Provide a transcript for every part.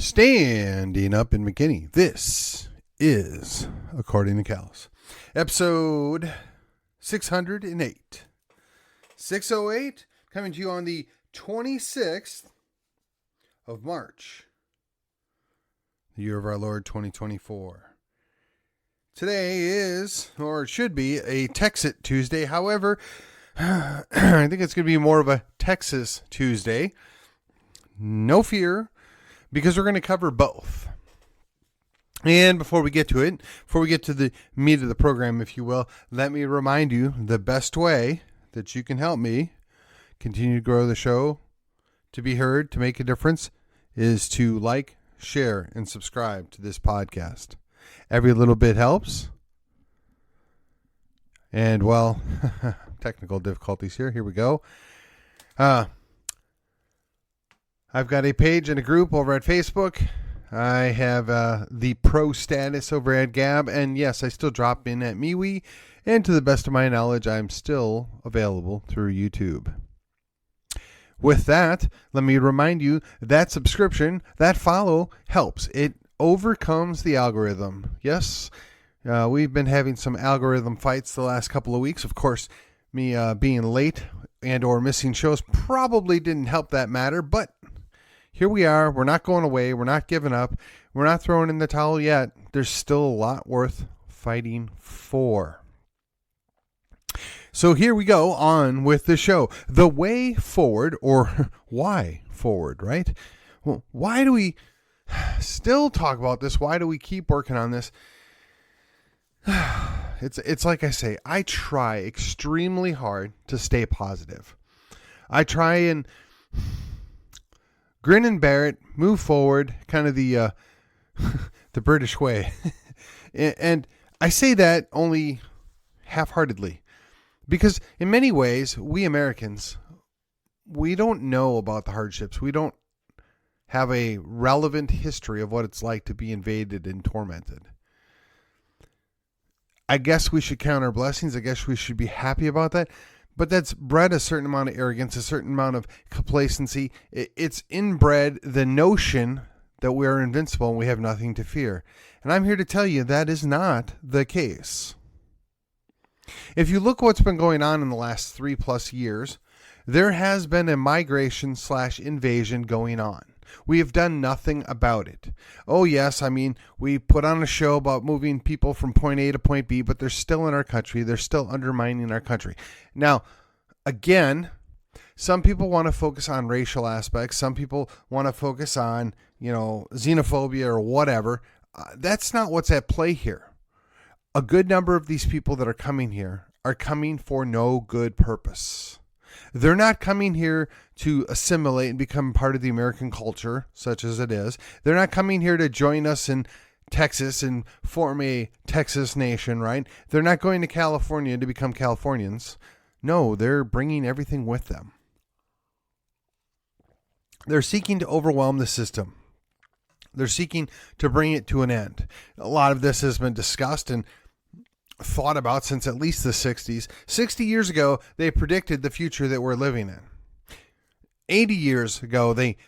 Standing up in McKinney. This is According to Callus, episode 608. 608, coming to you on the 26th of March, the year of our Lord 2024. Today is, or it should be, a Texit Tuesday. However, I think it's going to be more of a Texas Tuesday. No fear, because we're going to cover both. And before we get to it, before we get to the meat of the program, if you will, let me remind you the best way that you can help me continue to grow the show, to be heard, to make a difference, is to like, share, and subscribe to this podcast. Every little bit helps. And, well, technical difficulties here. Here we go. I've got a page and a group over at Facebook. I have the pro status over at Gab. And yes, I still drop in at MeWe. And to the best of my knowledge, I'm still available through YouTube. With that, let me remind you that subscription, that follow helps. It overcomes the algorithm. Yes, we've been having some algorithm fights the last couple of weeks. Of course, me being late and or missing shows probably didn't help that matter, but here we are. We're not going away. We're not giving up. We're not throwing in the towel yet. There's still a lot worth fighting for. So here we go on with the show. The way forward, or why forward, right? Well, why do we still talk about this? Why do we keep working on this? It's like I say, I try extremely hard to stay positive. I try and grin and bear it, move forward, kind of the the British way. And I say that only half-heartedly, because in many ways, we Americans, we don't know about the hardships. We don't have a relevant history of what it's like to be invaded and tormented. I guess we should count our blessings. I guess we should be happy about that. But that's bred a certain amount of arrogance, a certain amount of complacency. It's inbred the notion that we are invincible and we have nothing to fear. And I'm here to tell you that is not the case. If you look what's been going on in the last 3+ years, there has been a migration/invasion going on. We have done nothing about it. Oh, yes, I mean, we put on a show about moving people from point A to point B, but they're still in our country. They're still undermining our country. Now, again, some people want to focus on racial aspects. Some people want to focus on, xenophobia or whatever. That's not what's at play here. A good number of these people that are coming here are coming for no good purpose. They're not coming here to assimilate and become part of the American culture, such as it is. They're not coming here to join us in Texas and form a Texas nation, right? They're not going to California to become Californians. No, they're bringing everything with them. They're seeking to overwhelm the system. They're seeking to bring it to an end. A lot of this has been discussed and thought about since at least the 60s. 60 years ago, they predicted the future that we're living in. 80 years ago, they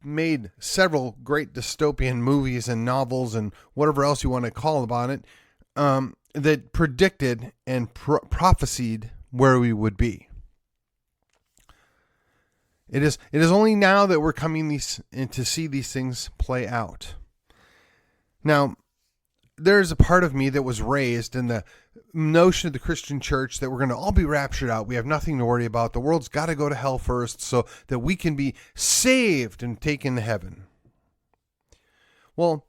made several great dystopian movies and novels and whatever else you want to call about it, that predicted and prophesied where we would be. It is only now that we're coming to see these things play out. Now, there's a part of me that was raised in the notion of the Christian church that we're going to all be raptured out. We have nothing to worry about. The world's got to go to hell first so that we can be saved and taken to heaven. Well,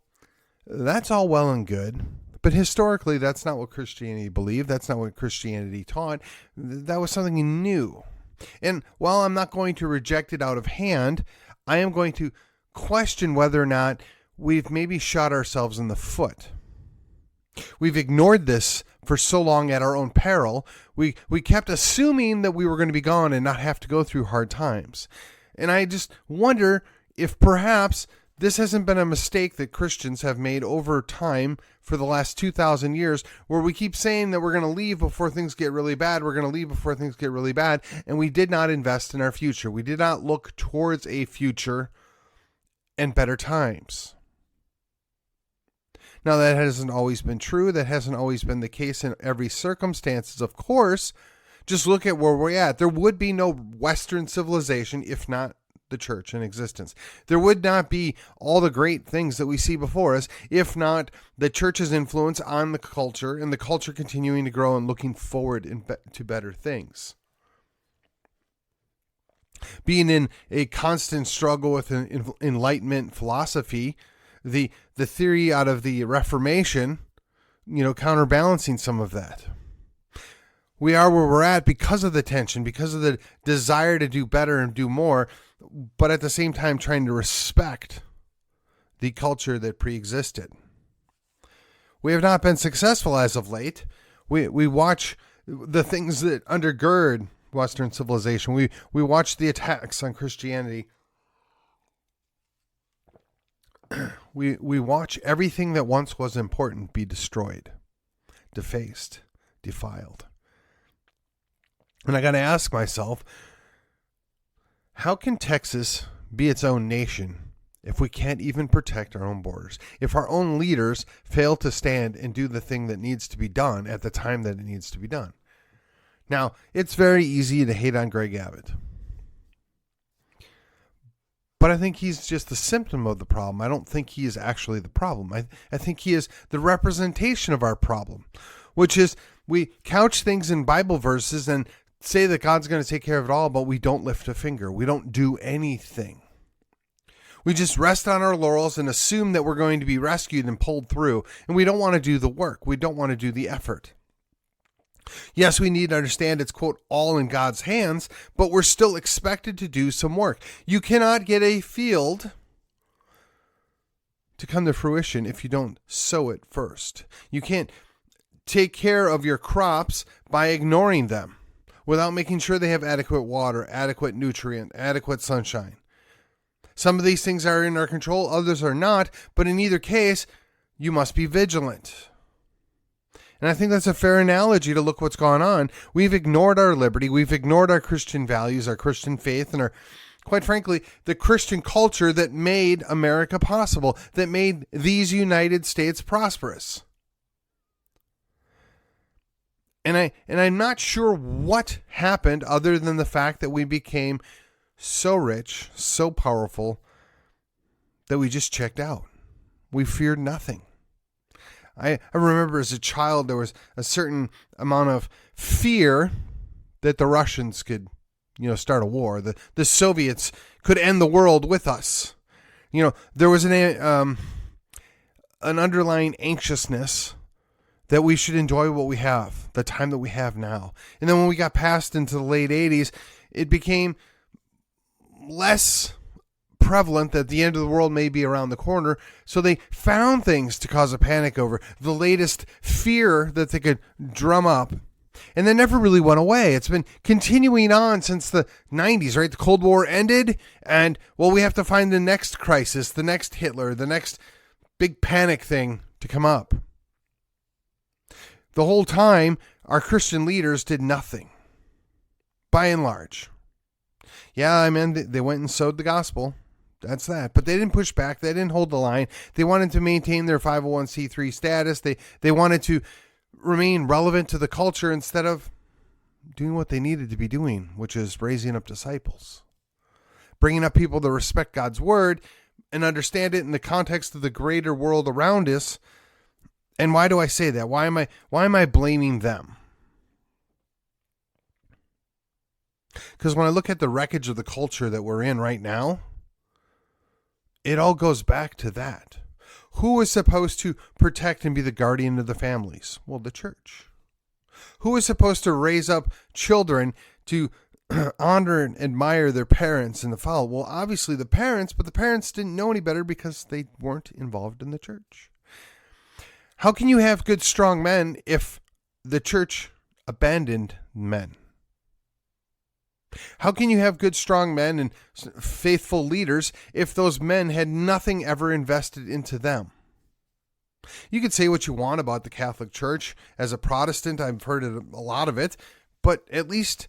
that's all well and good. But historically, that's not what Christianity believed. That's not what Christianity taught. That was something new. And while I'm not going to reject it out of hand, I am going to question whether or not we've maybe shot ourselves in the foot. We've ignored this for so long at our own peril. We kept assuming that we were going to be gone and not have to go through hard times. And I just wonder if perhaps this hasn't been a mistake that Christians have made over time for the last 2,000 years, where we keep saying that we're going to leave before things get really bad. We're going to leave before things get really bad. And we did not invest in our future. We did not look towards a future and better times. Now, that hasn't always been true. That hasn't always been the case in every circumstance, of course. Just look at where we're at. There would be no Western civilization if not the church in existence. There would not be all the great things that we see before us if not the church's influence on the culture and the culture continuing to grow and looking forward to better things. Being in a constant struggle with an Enlightenment philosophy, the theory out of the Reformation, counterbalancing some of that. We are where we're at because of the tension, because of the desire to do better and do more, but at the same time trying to respect the culture that pre-existed. We have not been successful as of late. We watch the things that undergird Western civilization. We watch the attacks on Christianity. We watch everything that once was important be destroyed, defaced, defiled. And I got to ask myself, how can Texas be its own nation if we can't even protect our own borders? If our own leaders fail to stand and do the thing that needs to be done at the time that it needs to be done? Now, it's very easy to hate on Greg Abbott. But I think he's just the symptom of the problem. I don't think he is actually the problem. I think he is the representation of our problem, which is we couch things in Bible verses and say that God's going to take care of it all, but we don't lift a finger. We don't do anything. We just rest on our laurels and assume that we're going to be rescued and pulled through, and we don't want to do the work. We don't want to do the effort. Yes, we need to understand it's, quote, all in God's hands, but we're still expected to do some work. You cannot get a field to come to fruition if you don't sow it first. You can't take care of your crops by ignoring them without making sure they have adequate water, adequate nutrient, adequate sunshine. Some of these things are in our control, others are not, but in either case, you must be vigilant. And I think that's a fair analogy to look what's gone on. We've ignored our liberty. We've ignored our Christian values, our Christian faith, and quite frankly, the Christian culture that made America possible, that made these United States prosperous. And I'm not sure what happened other than the fact that we became so rich, so powerful, that we just checked out. We feared nothing. I remember as a child, there was a certain amount of fear that the Russians could, start a war. The Soviets could end the world with us. There was an underlying anxiousness that we should enjoy what we have, the time that we have now. And then when we got past into the late 80s, it became less prevalent that the end of the world may be around the corner. So they found things to cause a panic over, the latest fear that they could drum up. And that never really went away. It's been continuing on since the 90s, right? The Cold War ended, and, we have to find the next crisis, the next Hitler, the next big panic thing to come up. The whole time, our Christian leaders did nothing, by and large. Yeah, they went and sowed the gospel. That's that. But they didn't push back. They didn't hold the line. They wanted to maintain their 501c3 status. They wanted to remain relevant to the culture instead of doing what they needed to be doing, which is raising up disciples, bringing up people to respect God's word and understand it in the context of the greater world around us. And why do I say that? Why am I blaming them? Because when I look at the wreckage of the culture that we're in right now, it all goes back to that. Who is supposed to protect and be the guardian of the families? Well, the church. Who is supposed to raise up children to honor and admire their parents and the follow? Well, obviously the parents, but the parents didn't know any better because they weren't involved in the church. How can you have good, strong men if the church abandoned men? How can you have good, strong men and faithful leaders if those men had nothing ever invested into them? You could say what you want about the Catholic Church. As a Protestant, I've heard a lot of it, but at least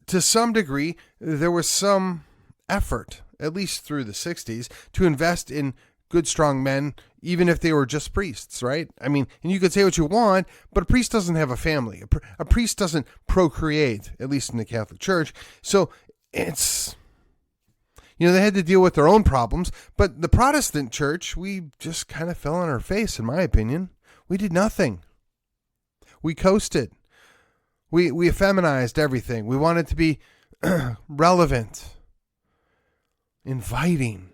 to some degree, there was some effort at least through the 60s, to invest in good, strong men, even if they were just priests, right? I mean, and you could say what you want, but a priest doesn't have a family. A priest doesn't procreate, at least in the Catholic Church. So it's, they had to deal with their own problems. But the Protestant Church, we just kind of fell on our face, in my opinion. We did nothing. We coasted. We effeminized everything. We wanted to be relevant, inviting.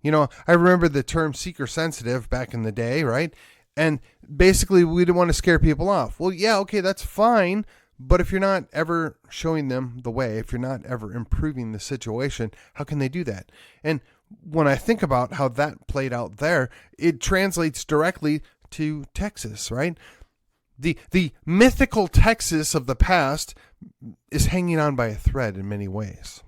I remember the term seeker sensitive back in the day, right? And basically, we didn't want to scare people off. Well, yeah, okay, that's fine. But if you're not ever showing them the way, if you're not ever improving the situation, how can they do that? And when I think about how that played out there, it translates directly to Texas, right? The mythical Texas of the past is hanging on by a thread in many ways.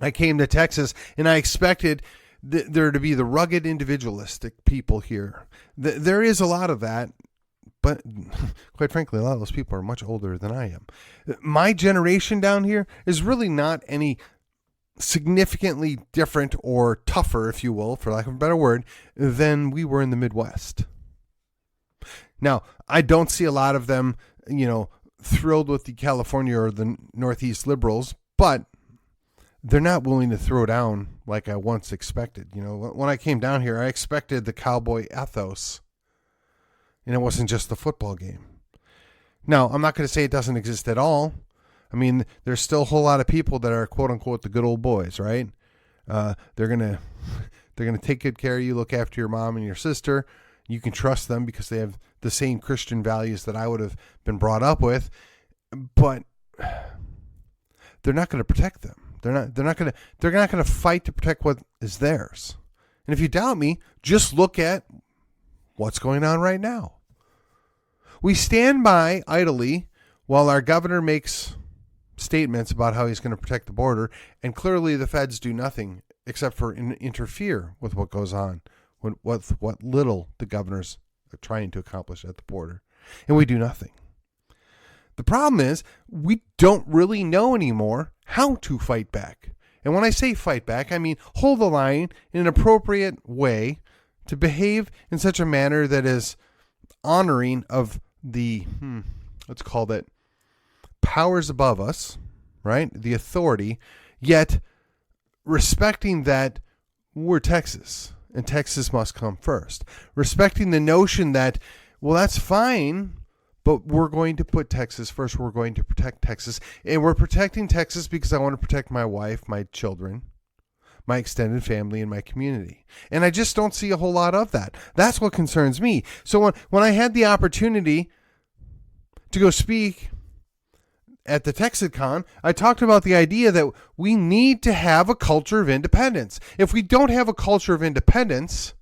I came to Texas and I expected there to be the rugged individualistic people here. There is a lot of that, but quite frankly, a lot of those people are much older than I am. My generation down here is really not any significantly different or tougher, if you will, for lack of a better word, than we were in the Midwest. Now, I don't see a lot of them, thrilled with the California or the Northeast liberals, but they're not willing to throw down like I once expected. When I came down here, I expected the cowboy ethos, and it wasn't just the football game. Now, I'm not going to say it doesn't exist at all. I mean, there's still a whole lot of people that are quote unquote the good old boys, right? They're gonna take good care of you, look after your mom and your sister. You can trust them because they have the same Christian values that I would have been brought up with, but they're not going to protect them. They're not going to fight to protect what is theirs. And if you doubt me, just look at what's going on right now. We stand by idly while our governor makes statements about how he's going to protect the border, and clearly the feds do nothing except for interfere with what goes on, with what little the governor's are trying to accomplish at the border. And we do nothing. The problem is we don't really know anymore how to fight back. And when I say fight back, I mean hold the line in an appropriate way to behave in such a manner that is honoring of the, let's call it, powers above us, right? The authority, yet respecting that we're Texas and Texas must come first. Respecting the notion that, well, that's fine, but we're going to put Texas first. We're going to protect Texas. And we're protecting Texas because I want to protect my wife, my children, my extended family, and my community. And I just don't see a whole lot of that. That's what concerns me. So when I had the opportunity to go speak at the TexasCon, I talked about the idea that we need to have a culture of independence. If we don't have a culture of independence,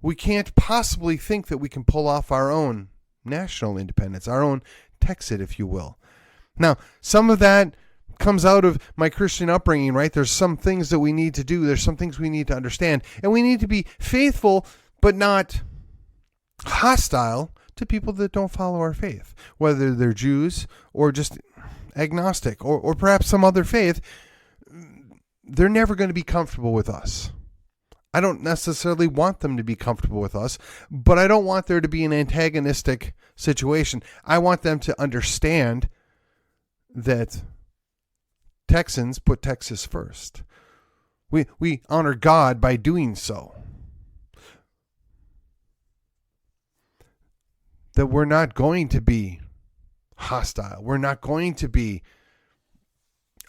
we can't possibly think that we can pull off our own national independence, our own Texas, if you will. Now, some of that comes out of my Christian upbringing, right? There's some things that we need to do. There's some things we need to understand. And we need to be faithful, but not hostile to people that don't follow our faith, whether they're Jews or just agnostic or perhaps some other faith. They're never going to be comfortable with us. I don't necessarily want them to be comfortable with us, but I don't want there to be an antagonistic situation. I want them to understand that Texans put Texas first. We honor God by doing so. That we're not going to be hostile. We're not going to be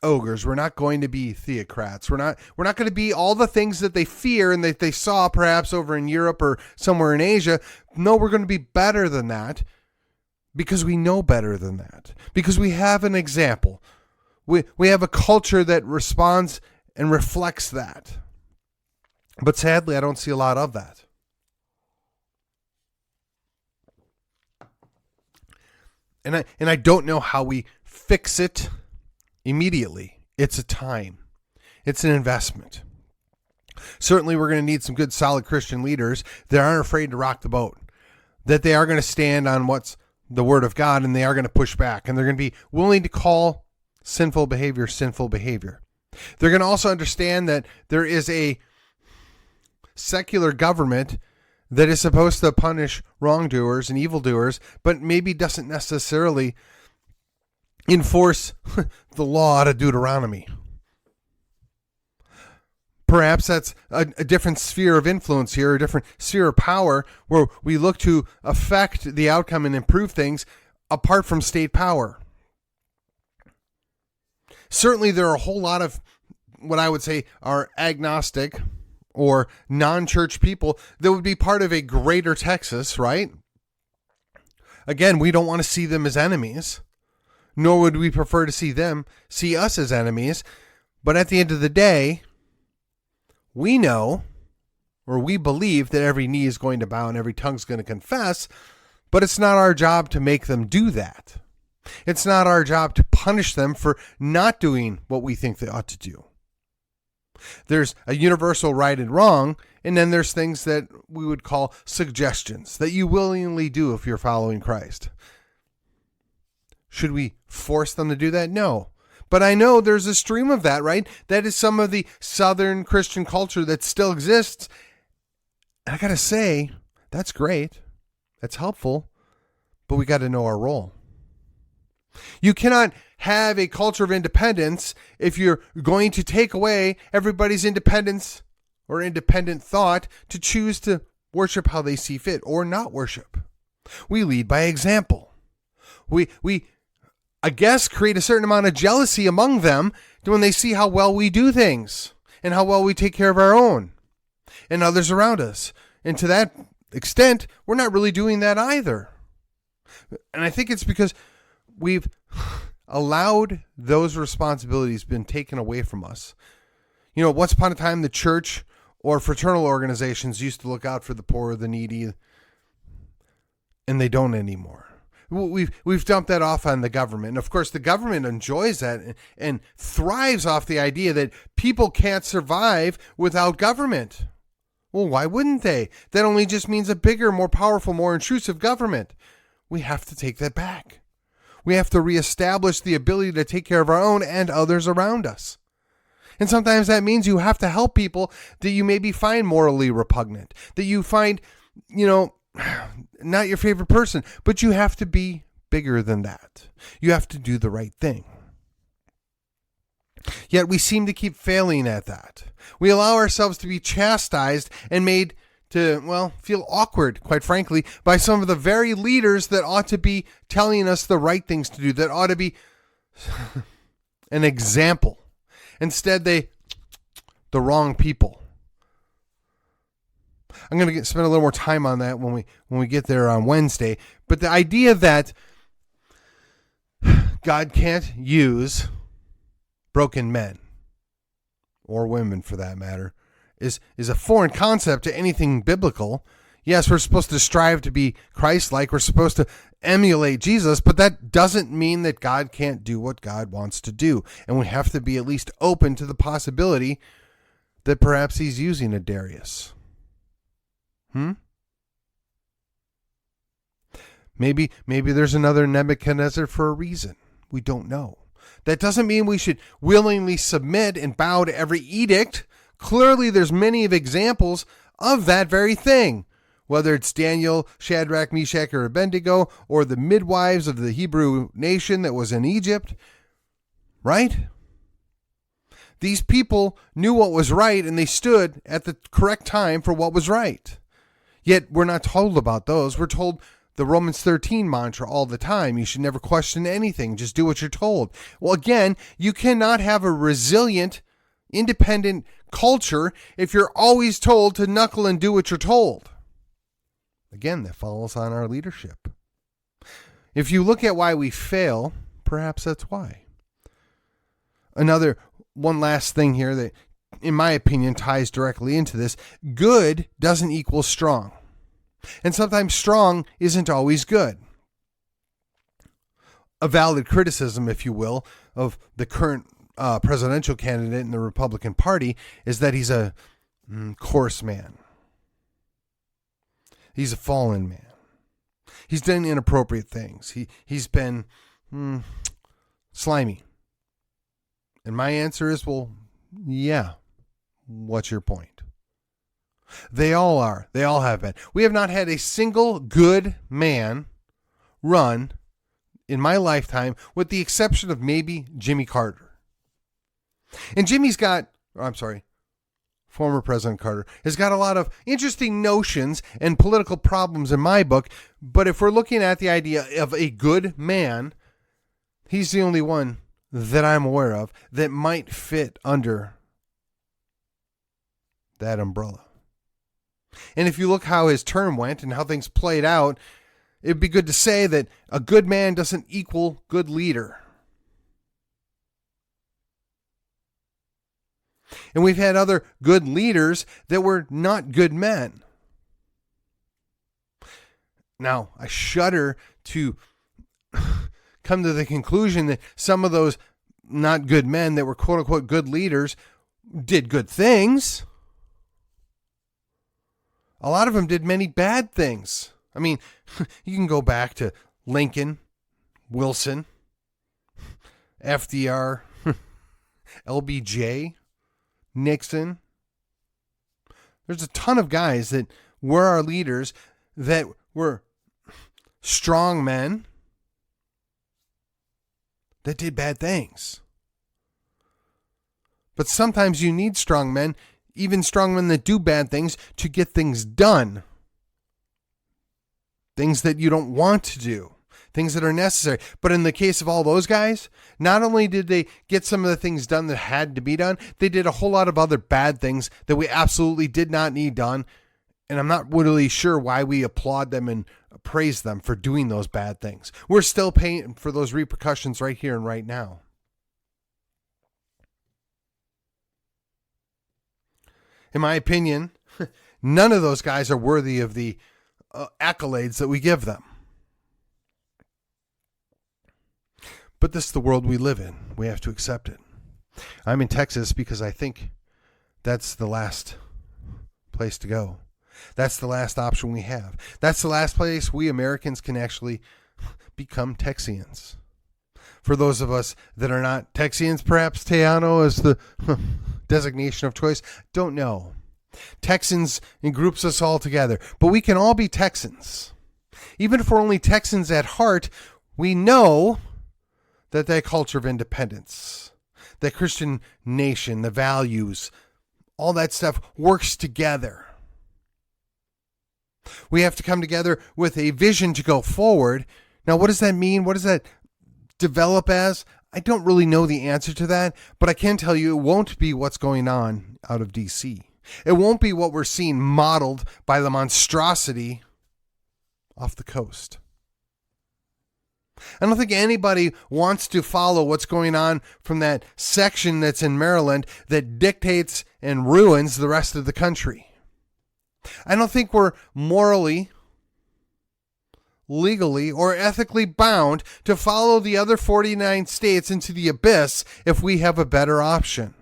ogres. We're not going to be theocrats. We're not going to be all the things that they fear and that they saw perhaps over in Europe or somewhere in Asia. No, we're going to be better than that because we know better than that. Because we have an example. We have a culture that responds and reflects that. But sadly, I don't see a lot of that. And I don't know how we fix it immediately. It's a time. It's an investment. Certainly, we're going to need some good, solid Christian leaders that aren't afraid to rock the boat, that they are going to stand on what's the Word of God, and they are going to push back, and they're going to be willing to call sinful behavior. They're going to also understand that there is a secular government that is supposed to punish wrongdoers and evildoers, but maybe doesn't necessarily enforce the law out of Deuteronomy. Perhaps that's a different sphere of influence here, a different sphere of power, where we look to affect the outcome and improve things apart from state power. Certainly, there are a whole lot of what I would say are agnostic or non-church people that would be part of a greater Texas, right? Again, we don't want to see them as enemies, nor would we prefer to see us as enemies. But at the end of the day, we know, or we believe, that every knee is going to bow and every tongue is going to confess, but it's not our job to make them do that. It's not our job to punish them for not doing what we think they ought to do. There's a universal right and wrong, and then there's things that we would call suggestions that you willingly do if you're following Christ. Should we force them to do that? No. But I know there's a stream of that, right? That is some of the Southern Christian culture that still exists. And I got to say, that's great. That's helpful. But we got to know our role. You cannot have a culture of independence if you're going to take away everybody's independence or independent thought to choose to worship how they see fit or not worship. We lead by example. We I guess, create a certain amount of jealousy among them when they see how well we do things and how well we take care of our own and others around us. And to that extent, we're not really doing that either. And I think it's because we've allowed those responsibilities been taken away from us. You know, once upon a time, the church or fraternal organizations used to look out for the poor, the needy, and they don't anymore. We've dumped that off on the government. And of course, the government enjoys that and thrives off the idea that people can't survive without government. Well, why wouldn't they? That only just means a bigger, more powerful, more intrusive government. We have to take that back. We have to reestablish the ability to take care of our own and others around us. And sometimes that means you have to help people that you maybe find morally repugnant, that you find, not your favorite person, but you have to be bigger than that. You have to do the right thing. Yet we seem to keep failing at that. We allow ourselves to be chastised and made to, feel awkward, quite frankly, by some of the very leaders that ought to be telling us the right things to do, that ought to be an example. Instead, the wrong people. I'm going to spend a little more time on that when we get there on Wednesday. But the idea that God can't use broken men, or women for that matter, is a foreign concept to anything biblical. Yes, we're supposed to strive to be Christ-like. We're supposed to emulate Jesus, but that doesn't mean that God can't do what God wants to do. And we have to be at least open to the possibility that perhaps he's using a Darius. Maybe there's another Nebuchadnezzar for a reason. We don't know. That doesn't mean we should willingly submit and bow to every edict. Clearly, there's many of examples of that very thing. Whether it's Daniel, Shadrach, Meshach, or Abednego, or the midwives of the Hebrew nation that was in Egypt. Right? These people knew what was right, and they stood at the correct time for what was right. Yet we're not told about those. We're told the Romans 13 mantra all the time. You should never question anything. Just do what you're told. Well, again, you cannot have a resilient, independent culture if you're always told to knuckle and do what you're told. Again, that falls on our leadership. If you look at why we fail, perhaps that's why. One last thing here that, in my opinion, ties directly into this. Good doesn't equal strong. And sometimes strong isn't always good. A valid criticism, if you will, of the current presidential candidate in the Republican Party is that he's a coarse man. He's a fallen man. He's done inappropriate things. He's been slimy. And my answer is, well, Yeah. What's your point? They all are. They all have been. We have not had a single good man run in my lifetime, with the exception of maybe Jimmy Carter. And former President Carter has got a lot of interesting notions and political problems in my book. But if we're looking at the idea of a good man, he's the only one that I'm aware of that might fit under that umbrella. And if you look how his term went and how things played out, it'd be good to say that a good man doesn't equal good leader. And we've had other good leaders that were not good men. Now, I shudder to come to the conclusion that some of those not good men that were quote unquote good leaders did good things. A lot of them did many bad things. I mean, you can go back to Lincoln, Wilson, FDR, LBJ, Nixon. There's a ton of guys that were our leaders that were strong men that did bad things. But sometimes you need strong men, even strong men that do bad things, to get things done. Things that you don't want to do. Things that are necessary. But in the case of all those guys, not only did they get some of the things done that had to be done, they did a whole lot of other bad things that we absolutely did not need done. And I'm not really sure why we applaud them and praise them for doing those bad things. We're still paying for those repercussions right here and right now. In my opinion, none of those guys are worthy of the accolades that we give them. But this is the world we live in. We have to accept it. I'm in Texas because I think that's the last place to go. That's the last option we have. That's the last place we Americans can actually become Texians. For those of us that are not Texians, perhaps Tejano is the designation of choice. Don't know. Texans groups us all together. But we can all be Texans. Even if we're only Texans at heart, we know that culture of independence, that Christian nation, the values, all that stuff works together. We have to come together with a vision to go forward. Now, what does that mean? What does that develop as? I don't really know the answer to that, but I can tell you it won't be what's going on out of D.C. It won't be what we're seeing modeled by the monstrosity off the coast. I don't think anybody wants to follow what's going on from that section that's in Maryland that dictates and ruins the rest of the country. I don't think we're morally, legally, or ethically bound to follow the other 49 states into the abyss if we have a better option.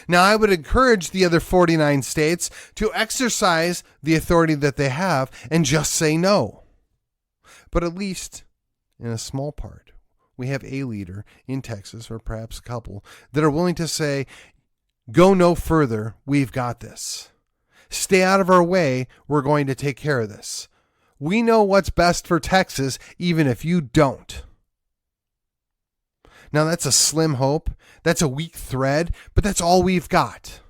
Now, I would encourage the other 49 states to exercise the authority that they have and just say no. But at least in a small part, we have a leader in Texas, or perhaps a couple, that are willing to say, go no further, we've got this. Stay out of our way, we're going to take care of this. We know what's best for Texas, even if you don't. Now, that's a slim hope. That's a weak thread, but that's all we've got.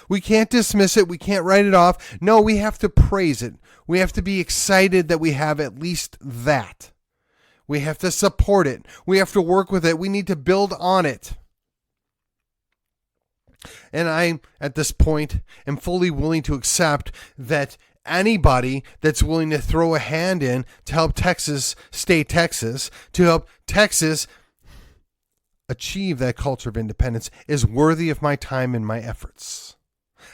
We can't dismiss it. We can't write it off. No, we have to praise it. We have to be excited that we have at least that. We have to support it. We have to work with it. We need to build on it. And I, at this point, am fully willing to accept that anybody that's willing to throw a hand in to help Texas stay Texas, to help Texas achieve that culture of independence, is worthy of my time and my efforts.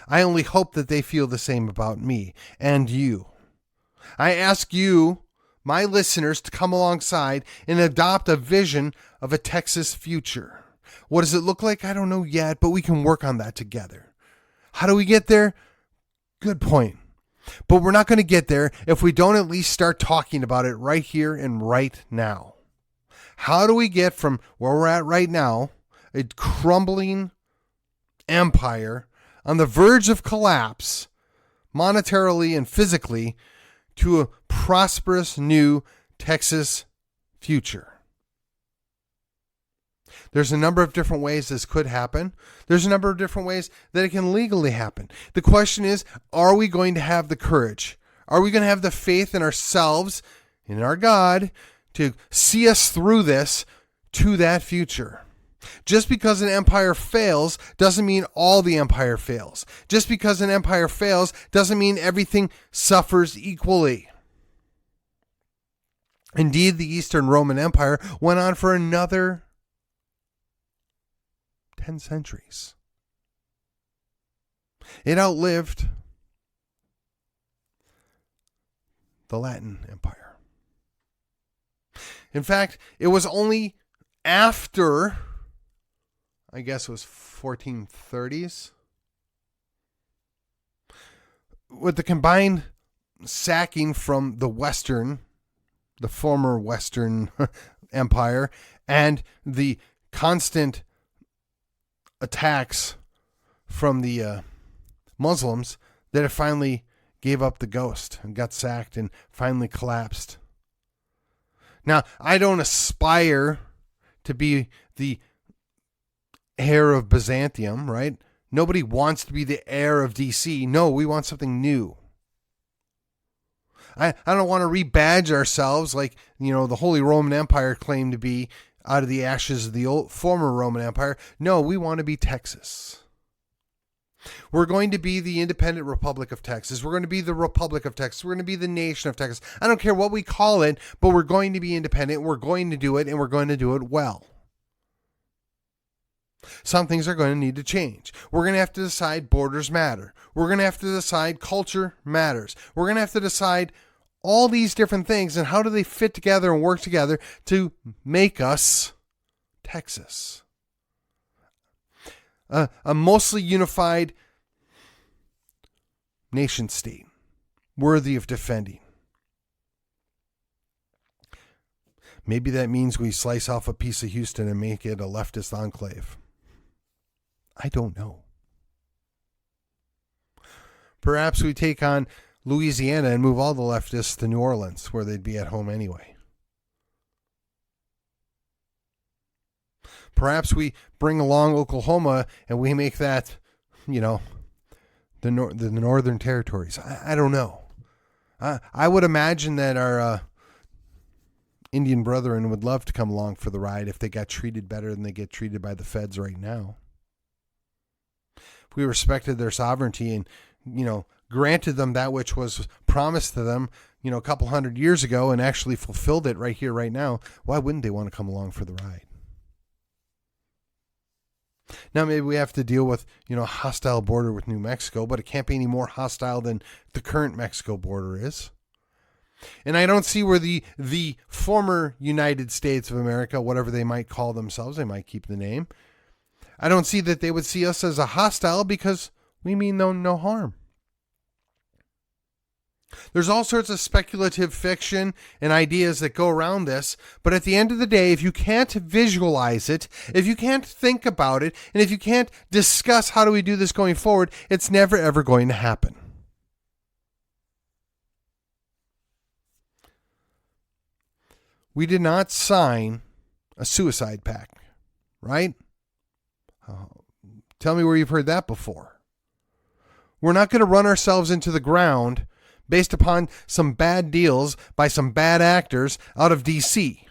I only hope that they feel the same about me and you. I ask you, my listeners, to come alongside and adopt a vision of a Texas future. What does it look like? I don't know yet, but we can work on that together. How do we get there? Good point. But we're not going to get there if we don't at least start talking about it right here and right now. How do we get from where we're at right now a crumbling empire on the verge of collapse, monetarily and physically, to a prosperous new Texas future. There's a number of different ways this could happen. There's a number of different ways that it can legally happen. The question is, are we going to have the courage? Are we going to have the faith in ourselves, in our God, to see us through this to that future? Just because an empire fails doesn't mean all the empire fails. Just because an empire fails doesn't mean everything suffers equally. Indeed, the Eastern Roman Empire went on for another 10 centuries. It outlived the Latin Empire. In fact, it was only after, I guess it was 1430s, with the combined sacking from the former Western Empire, and the constant attacks from the Muslims, that it finally gave up the ghost and got sacked and finally collapsed. Now, I don't aspire to be the heir of Byzantium, right? Nobody wants to be the heir of DC. No, we want something new. I don't want to rebadge ourselves like, the Holy Roman Empire claimed to be out of the ashes of the old former Roman Empire. No, we want to be Texas. We're going to be the independent Republic of Texas. We're going to be the Republic of Texas. We're going to be the nation of Texas. I don't care what we call it, but we're going to be independent. We're going to do it, and we're going to do it well. Some things are going to need to change. We're going to have to decide borders matter. We're going to have to decide culture matters. We're going to have to decide all these different things and how do they fit together and work together to make us Texas. A mostly unified nation state, worthy of defending. Maybe that means we slice off a piece of Houston and make it a leftist enclave. I don't know. Perhaps we take on Louisiana and move all the leftists to New Orleans, where they'd be at home anyway. Perhaps we bring along Oklahoma and we make that, the Northern Territories. I don't know. I would imagine that our Indian brethren would love to come along for the ride if they got treated better than they get treated by the feds right now. If we respected their sovereignty and, granted them that which was promised to them, a couple hundred years ago and actually fulfilled it right here, right now, why wouldn't they want to come along for the ride? Now, maybe we have to deal with, a hostile border with New Mexico, but it can't be any more hostile than the current Mexico border is. And I don't see where the former United States of America, whatever they might call themselves, they might keep the name, I don't see that they would see us as a hostile because we mean no harm. There's all sorts of speculative fiction and ideas that go around this, but at the end of the day, if you can't visualize it, if you can't think about it, and if you can't discuss how do we do this going forward, it's never ever going to happen. We did not sign a suicide pact, right? Tell me where you've heard that before. We're not going to run ourselves into the ground based upon some bad deals by some bad actors out of DC.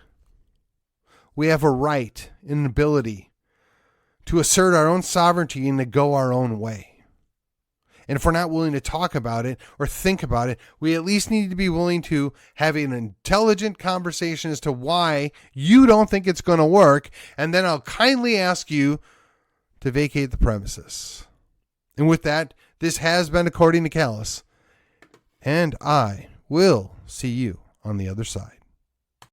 We have a right and an ability to assert our own sovereignty and to go our own way. And if we're not willing to talk about it or think about it, we at least need to be willing to have an intelligent conversation as to why you don't think it's going to work. And then I'll kindly ask you to vacate the premises. And with that, this has been According to Callus. And I will see you on the other side.